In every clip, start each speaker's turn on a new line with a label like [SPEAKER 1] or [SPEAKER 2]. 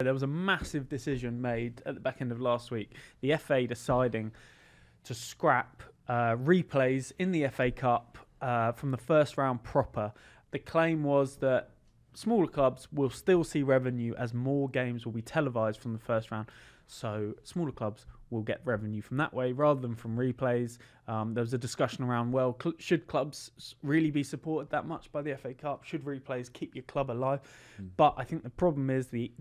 [SPEAKER 1] There was a massive decision made at the back end of last week. The FA deciding to scrap replays in the FA Cup from the first round proper. The claim was that smaller clubs will still see revenue as more games will be televised from the first round. So smaller clubs will get revenue from that way rather than from replays. There was a discussion around, should clubs really be supported that much by the FA Cup? Should replays keep your club alive? But I think the problem is the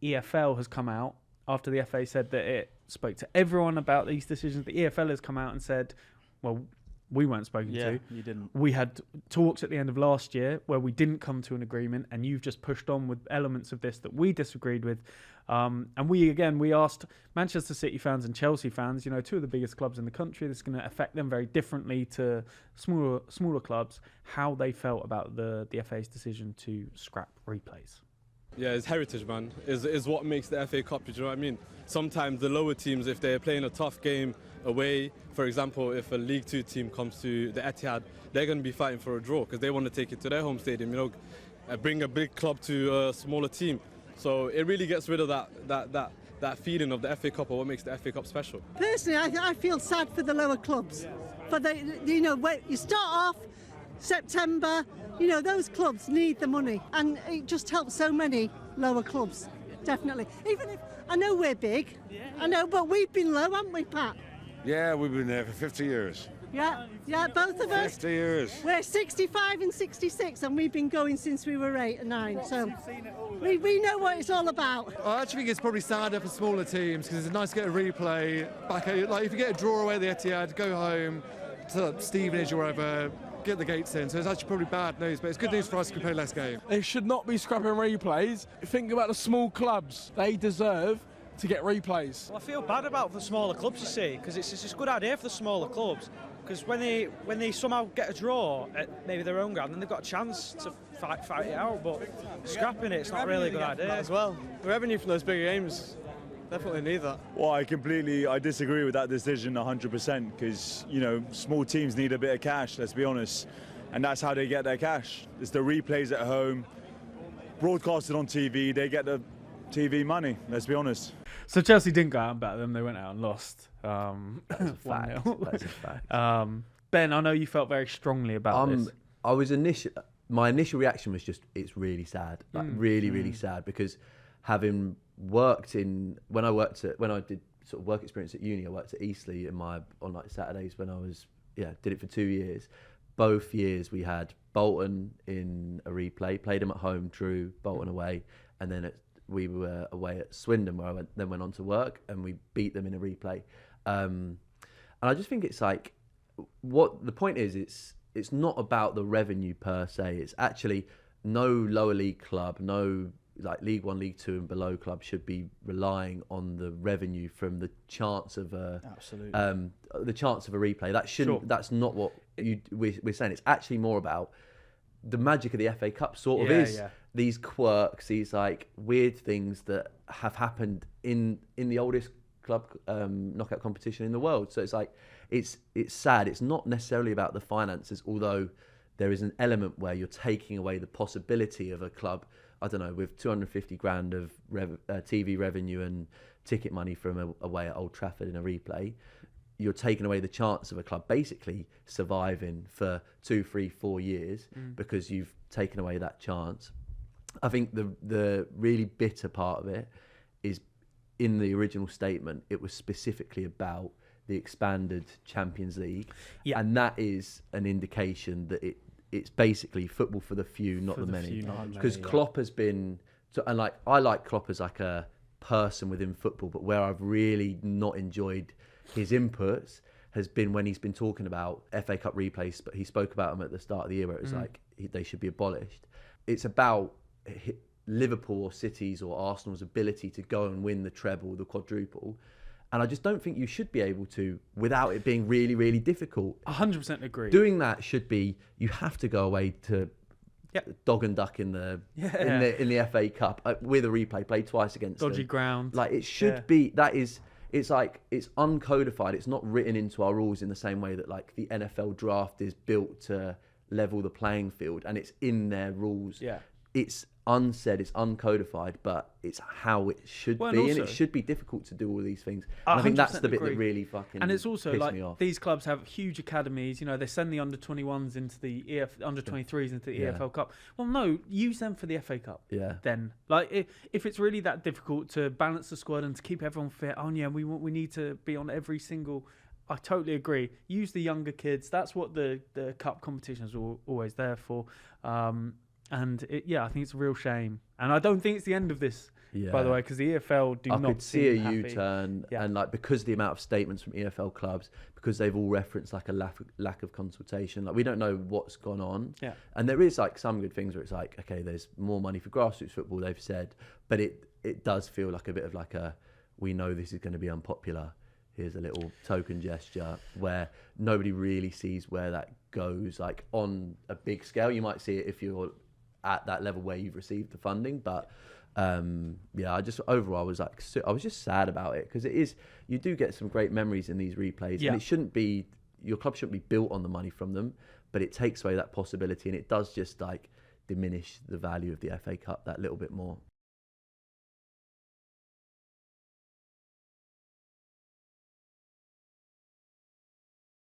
[SPEAKER 1] EFL has come out after the FA said that it spoke to everyone about these decisions. The EFL has come out and said, well, we weren't spoken to.
[SPEAKER 2] You didn't.
[SPEAKER 1] We had talks at the end of last year where we didn't come to an agreement, and you've just pushed on with elements of this that we disagreed with. And we asked Manchester City fans and Chelsea fans, two of the biggest clubs in the country, this is going to affect them very differently to smaller clubs, how they felt about the FA's decision to scrap replays.
[SPEAKER 3] Yeah, it's heritage, man. Is what makes the FA Cup, you know what I mean? Sometimes the lower teams, if they're playing a tough game away, for example, if a League 2 team comes to the Etihad, they're going to be fighting for a draw because they want to take it to their home stadium, bring a big club to a smaller team. So it really gets rid of that feeling of the FA Cup or what makes the FA Cup special.
[SPEAKER 4] Personally, I feel sad for the lower clubs. For where you start off September, those clubs need the money, and it just helps so many lower clubs, definitely. Even if, I know we're big, I know, but we've been low, haven't we, Pat?
[SPEAKER 5] Yeah, we've been there for 50 years.
[SPEAKER 4] Yeah, both of us.
[SPEAKER 5] 50 years.
[SPEAKER 4] We're 65 and 66, and we've been going since we were 8 and 9, so we know what it's all about.
[SPEAKER 6] I actually think it's probably sadder for smaller teams because it's nice to get a replay back. Like if you get a draw away at the Etihad, go home to Stevenage or wherever, get the gates in. So it's actually probably bad news, but it's good news for us to play less games.
[SPEAKER 7] They should not be scrapping replays. Think about the small clubs. They deserve to get replays.
[SPEAKER 2] Well, I feel bad about the smaller clubs, you see, because it's a good idea for the smaller clubs. Because when they somehow get a draw at maybe their own ground, then they've got a chance to fight it out. But scrapping it's not really a good idea.
[SPEAKER 8] As well, the revenue from those bigger games, definitely need that.
[SPEAKER 9] Well, I disagree with that decision 100% because, small teams need a bit of cash, let's be honest. And that's how they get their cash. It's the replays at home, broadcasted on TV, they get the TV money, let's be honest.
[SPEAKER 1] So Chelsea didn't go out and batter them, they went out and lost.
[SPEAKER 10] That's a fact. That's a fact.
[SPEAKER 1] Ben, I know you felt very strongly about this.
[SPEAKER 10] My initial reaction was just, it's really sad, really sad, because having worked when I did sort of work experience at uni, I worked at Eastleigh on like Saturdays when I was did it for 2 years. Both years we had Bolton in a replay, played them at home, drew Bolton away, and then we were away at Swindon where I went on to work and we beat them in a replay. And I just think it's like, what the point is, it's not about the revenue per se. It's actually no lower league club, no like League 1, League 2 and below clubs should be relying on the revenue from the chance of a replay. That shouldn't. Sure. That's not what we're saying. It's actually more about the magic of the FA Cup. Sort of is these quirks, these like weird things that have happened in the oldest club knockout competition in the world. So it's like it's sad. It's not necessarily about the finances, although there is an element where you're taking away the possibility of a club, I don't know, with 250 grand of TV revenue and ticket money from away at Old Trafford in a replay. You're taking away the chance of a club basically surviving for 2, 3, 4 years because you've taken away that chance. I think the really bitter part of it is in the original statement, it was specifically about the expanded Champions League. Yeah. And that is an indication that it's basically football for the few, not the many. Because Klopp has been, and like I like Klopp as like a person within football, but where I've really not enjoyed his inputs has been when he's been talking about FA Cup replays, but he spoke about them at the start of the year where it was like they should be abolished. It's about Liverpool or City's or Arsenal's ability to go and win the treble, the quadruple. And I just don't think you should be able to without it being really, really difficult.
[SPEAKER 1] 100% agree.
[SPEAKER 10] Doing that should be, you have to go away to dog and duck in the FA Cup with a replay, play twice against
[SPEAKER 1] dodgy ground.
[SPEAKER 10] Like it should be, it's like, it's uncodified. It's not written into our rules in the same way that like the NFL draft is built to level the playing field and it's in their rules.
[SPEAKER 1] Yeah.
[SPEAKER 10] It's unsaid, it's uncodified, but it's how it should be, and it should be difficult to do all these things. And I think that's the bit that really fucking
[SPEAKER 1] and it's also
[SPEAKER 10] pissed
[SPEAKER 1] like
[SPEAKER 10] me off.
[SPEAKER 1] These clubs have huge academies. They send the under-21s into the under-23s into the EFL Cup. Well, no, use them for the FA Cup.
[SPEAKER 10] Yeah.
[SPEAKER 1] Then, like, if it's really that difficult to balance the squad and to keep everyone fit, we need to be on every single. I totally agree. Use the younger kids. That's what the cup competitions are always there for. And I think it's a real shame. And I don't think it's the end of this, by the way, because the EFL
[SPEAKER 10] I could see a U-turn,
[SPEAKER 1] Yeah.
[SPEAKER 10] and like because the amount of statements from EFL clubs, because they've all referenced like a lack of consultation. Like we don't know what's gone on.
[SPEAKER 1] Yeah.
[SPEAKER 10] And there is like some good things where it's like, okay, there's more money for grassroots football, they've said, but it does feel like a bit of like we know this is going to be unpopular. Here's a little token gesture where nobody really sees where that goes. Like on a big scale, you might see it if you're at that level where you've received the funding, but I just overall I was just sad about it, because you do get some great memories in these replays, and your club shouldn't be built on the money from them, but it takes away that possibility, and it does just like diminish the value of the FA Cup that little bit more.